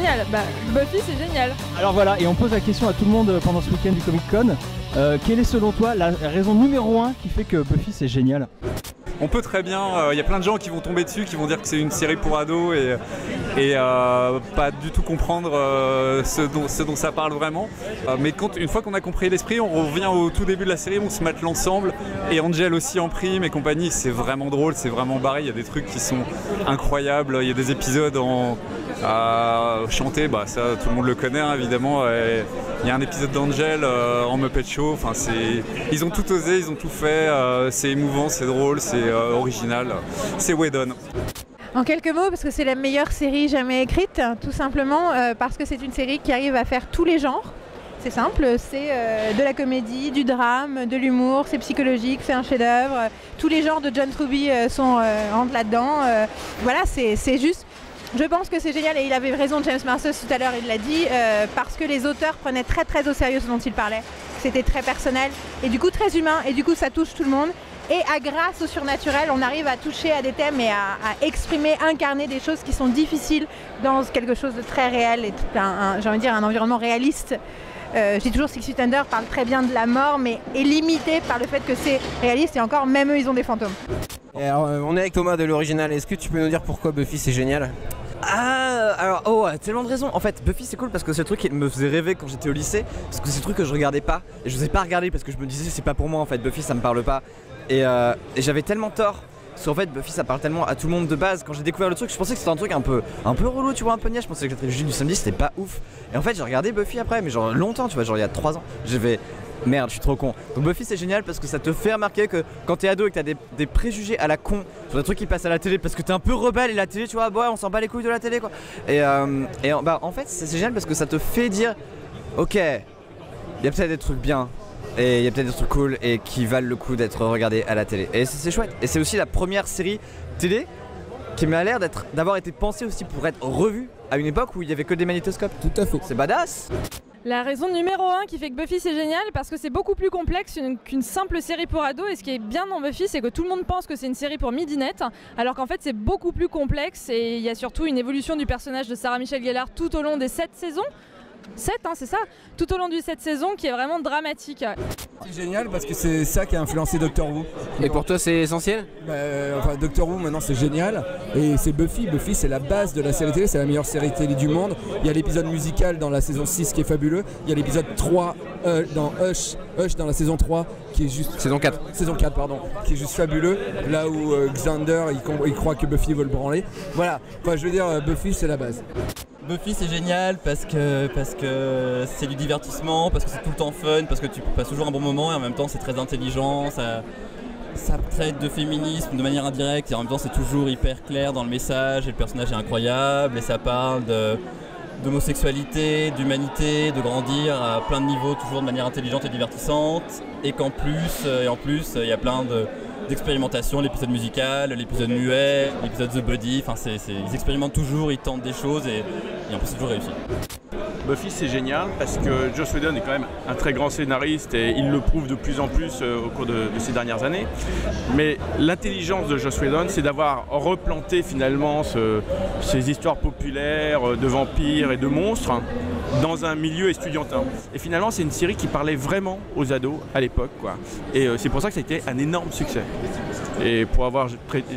génial. Bah, Buffy, c'est génial. Alors voilà, et on pose la question à tout le monde pendant ce week-end du Comic Con. Quelle est selon toi la raison numéro 1 qui fait que Buffy c'est génial? On peut très bien, il y a plein de gens qui vont tomber dessus, qui vont dire que c'est une série pour ados et pas du tout comprendre ce dont ça parle vraiment. Mais une fois qu'on a compris l'esprit, on revient au tout début de la série, on se mate l'ensemble. Et Angel aussi en prime et compagnie, c'est vraiment drôle, c'est vraiment barré, il y a des trucs qui sont incroyables, il y a des épisodes chantés, bah ça tout le monde le connaît hein, évidemment. Il y a un épisode d'Angel en Muppet Show, enfin, ils ont tout osé, ils ont tout fait, c'est émouvant, c'est drôle, c'est original, c'est Whedon. En quelques mots, parce que c'est la meilleure série jamais écrite, tout simplement parce que c'est une série qui arrive à faire tous les genres. C'est simple, c'est de la comédie, du drame, de l'humour, c'est psychologique, c'est un chef-d'œuvre. Tous les genres de John Truby rentrent là-dedans. Voilà, c'est juste. Je pense que c'est génial et il avait raison, James Marsters tout à l'heure, il l'a dit, parce que les auteurs prenaient très très au sérieux ce dont ils parlaient. C'était très personnel et du coup très humain et du coup ça touche tout le monde. Et grâce au surnaturel, on arrive à toucher à des thèmes et à exprimer, incarner des choses qui sont difficiles dans quelque chose de très réel et j'ai envie de dire un environnement réaliste. Je dis toujours Six Feet Under parle très bien de la mort mais est limité par le fait que c'est réaliste et encore même eux ils ont des fantômes. Et alors, on est avec Thomas de l'original, est-ce que tu peux nous dire pourquoi Buffy c'est génial? Tellement de raisons. En fait, Buffy c'est cool parce que c'est le truc qui me faisait rêver quand j'étais au lycée. Parce que c'est le truc que je regardais pas. Et je n'osais pas regarder parce que je me disais c'est pas pour moi en fait. Buffy ça me parle pas. Et j'avais tellement tort. Parce qu'en fait Buffy ça parle tellement à tout le monde de base. Quand j'ai découvert le truc, je pensais que c'était un truc un peu relou, tu vois, un peu niais. Je pensais que la trilogie du samedi c'était pas ouf. Et en fait j'ai regardé Buffy après, mais genre longtemps, tu vois, genre il y a 3 ans. J'ai fait merde, je suis trop con. Donc Buffy c'est génial parce que ça te fait remarquer que quand t'es ado et que t'as des préjugés à la con sur des trucs qui passent à la télé parce que t'es un peu rebelle et la télé tu vois, ouais on s'en bat les couilles de la télé quoi. En fait c'est génial parce que ça te fait dire ok, il y a peut-être des trucs bien et il y a peut-être des trucs cool et qui valent le coup d'être regardés à la télé. Et c'est chouette. Et c'est aussi la première série télé qui m'a l'air d'avoir été pensée aussi pour être revue à une époque où il y avait que des magnétoscopes. Tout à fait. C'est badass. La raison numéro 1 qui fait que Buffy c'est génial, parce que c'est beaucoup plus complexe qu'une simple série pour ados. Et ce qui est bien dans Buffy, c'est que tout le monde pense que c'est une série pour midinette, alors qu'en fait c'est beaucoup plus complexe. Et il y a surtout une évolution du personnage de Sarah Michelle Gellar tout au long des 7 saisons. 7 hein, c'est ça, tout au long du 7 saisons qui est vraiment dramatique. C'est génial parce que c'est ça qui a influencé Doctor Who. Et pour toi c'est essentiel? Doctor Who maintenant c'est génial et c'est Buffy. Buffy c'est la base de la série télé, c'est la meilleure série télé du monde. Il y a l'épisode musical dans la saison 6 qui est fabuleux. Il y a l'épisode 3 dans Hush dans la saison 3 qui est juste... Saison 4. Saison 4 pardon, qui est juste fabuleux. Là où Xander il croit que Buffy veut le branler. Voilà, enfin, je veux dire Buffy c'est la base. Buffy c'est génial parce que c'est du divertissement, parce que c'est tout le temps fun, parce que tu passes toujours un bon moment et en même temps c'est très intelligent, ça traite de féminisme de manière indirecte et en même temps c'est toujours hyper clair dans le message et le personnage est incroyable et ça parle d'homosexualité, d'humanité, de grandir à plein de niveaux toujours de manière intelligente et divertissante et qu'en plus il y a plein d'expérimentation, l'épisode musical, l'épisode muet, l'épisode The Body, enfin ils expérimentent toujours, ils tentent des choses et en plus c'est toujours réussi. Buffy c'est génial parce que Joss Whedon est quand même un très grand scénariste et il le prouve de plus en plus au cours de ces dernières années. Mais l'intelligence de Joss Whedon c'est d'avoir replanté finalement ces histoires populaires de vampires et de monstres dans un milieu estudiantin. Et finalement c'est une série qui parlait vraiment aux ados à l'époque quoi. Et c'est pour ça que ça a été un énorme succès. Et pour avoir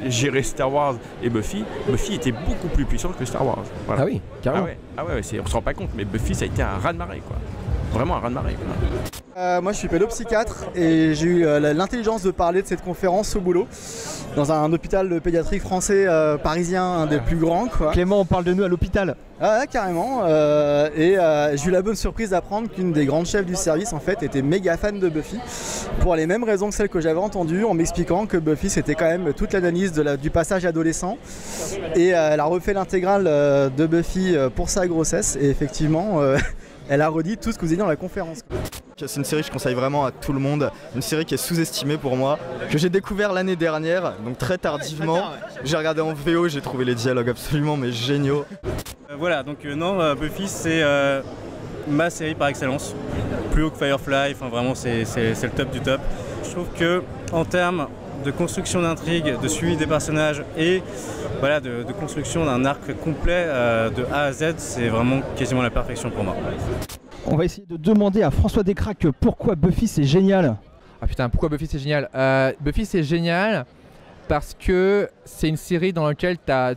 géré Star Wars et Buffy était beaucoup plus puissant que Star Wars. Voilà. Ah oui, carrément. Ah ouais, on se rend pas compte, mais Buffy ça a été un raz-de-marée quoi. Vraiment un raz-de-marée. Moi je suis pédopsychiatre et j'ai eu l'intelligence de parler de cette conférence au boulot dans un hôpital pédiatrique français parisien, un des plus grands quoi. Clément, on parle de nous à l'hôpital. Ah ouais, carrément. J'ai eu la bonne surprise d'apprendre qu'une des grandes chefs du service en fait était méga fan de Buffy pour les mêmes raisons que celles que j'avais entendues en m'expliquant que Buffy c'était quand même toute l'analyse du passage adolescent et elle a refait l'intégrale de Buffy pour sa grossesse et effectivement elle a redit tout ce que vous avez dit dans la conférence. C'est une série que je conseille vraiment à tout le monde, une série qui est sous-estimée pour moi, que j'ai découvert l'année dernière, donc très tardivement. J'ai regardé en VO, j'ai trouvé les dialogues absolument mais géniaux. Voilà, donc Buffy c'est ma série par excellence, plus haut que Firefly, enfin vraiment c'est le top du top. Je trouve que en termes de construction d'intrigue, de suivi des personnages et voilà, de construction d'un arc complet de A à Z, c'est vraiment quasiment la perfection pour moi. On va essayer de demander à François Descraques pourquoi Buffy c'est génial. Ah putain, pourquoi Buffy c'est génial? Buffy c'est génial parce que c'est une série dans laquelle t'as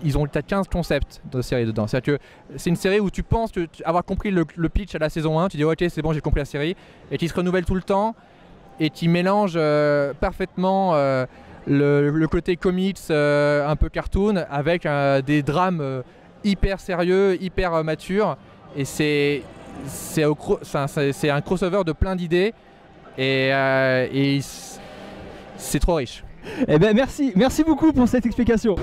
15 concepts de série dedans. C'est-à-dire que c'est une série où tu penses avoir compris le pitch à la saison 1, tu dis ok c'est bon j'ai compris la série, et qui se renouvelle tout le temps et qui mélange parfaitement le côté comics un peu cartoon avec des drames hyper sérieux, hyper matures, et c'est un crossover de plein d'idées et c'est trop riche. Eh ben merci beaucoup pour cette explication.